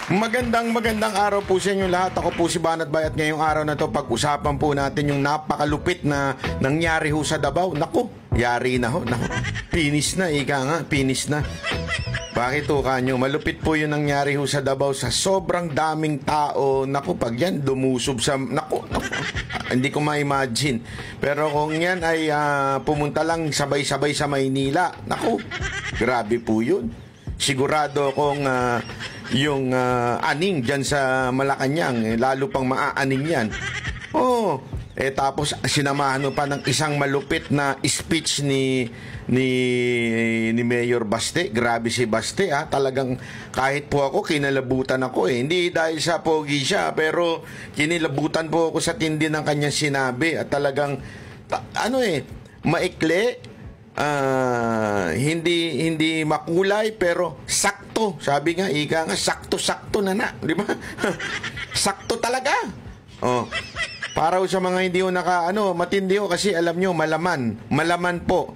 Magandang araw po sa inyo lahat. Ako po si Banat Bay at ngayong araw na to pag-usapan po natin yung napakalupit na nangyari ho sa Davao. Naku, yari na ho. Naku, pinis na, ika nga, pinis na. Bakit ho kanyo? Malupit po yung nangyari ho sa Davao sa sobrang daming tao. Naku, pag yan dumusob sa... Naku. Hindi ko ma-imagine. Pero kung yan ay pumunta lang sabay-sabay sa Maynila, naku, grabe po yun. Sigurado kung yung aning dyan sa Malacanang, lalo pang maaaning yan. Oh, tapos sinamahan pa ng isang malupit na speech ni Mayor Baste. Grabe si Baste, talagang kahit po ako kinalabutan ako Hindi dahil sa pogi siya, pero kinilabutan po ako sa tindi ng kanyang sinabi at talagang maikli. Hindi makulay pero sakto. Sabi nga, ika nga, sakto-sakto na, di ba? Sakto talaga. Oh. Para sa mga hindi ho matindi ho kasi alam nyo, malaman po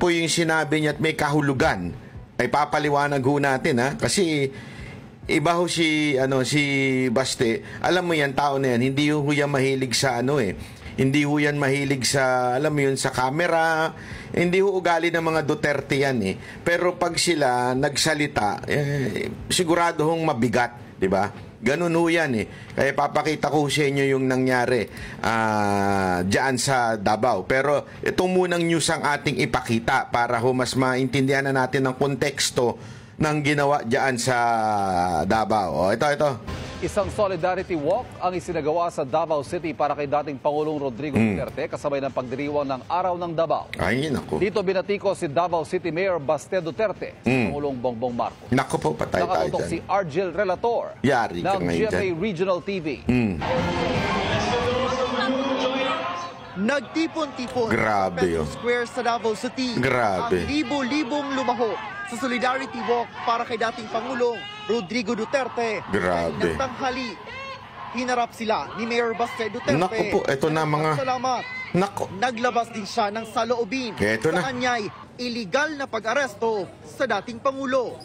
yung sinabi niya at may kahulugan. Ay papaliwanag ho natin, kasi iba ho si Baste. Alam mo yan, tao na yan, hindi ho yan mahilig sa hindi ho yan mahilig sa, alam mo yun, sa camera. Hindi ho ugali ng mga Duterte yan Pero pag sila nagsalita, sigurado hong mabigat, di ba? Ganun ho yan Kaya papakita ko sa inyo yung nangyari dyan sa Davao. Pero itong munang news ang ating ipakita para ho mas maintindihan na natin ang konteksto ng ginawa dyan sa Davao. Ito. Isang solidarity walk ang isinagawa sa Davao City para kay dating Pangulong Rodrigo Duterte kasabay ng pagdiriwang ng Araw ng Davao. Ay, naku. Dito binatiko si Davao City Mayor Baste Duterte sa Pangulong Bongbong Marcos. Naku po, patay tayo Nakatutok dyan. si Argel Relator Yari ng GMA Regional TV. Nagtipon-tipon Grabe, sa Square sa Davao City. Grabe. Ang libo-libong lumaho sa Solidarity Walk para kay dating Pangulong Rodrigo Duterte. Grabe. Ng tanghali, hinarap sila ni Mayor Baste Duterte. Naku po, eto na mga... Salamat. Naku. Naglabas din siya ng saloobin Eto na. sa kanya'y illegal na pag-aresto sa dating Pangulo.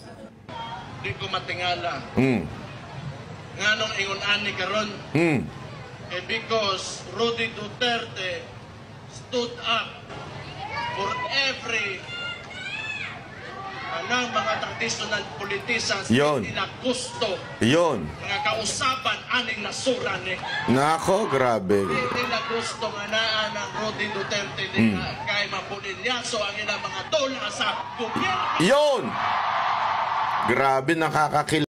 Di ko matingala. Nga nung ingon-ani karon. Because Rudy Duterte stood up for every mga traditional politicians nila gusto nga kausapan aning nasura ni. Nako, grabe. Nila gusto nga naa ng Rudy Duterte nila kay mapulilyaso ang ilang mga dola sa gobyerno. Yon! Grabe, nakakakil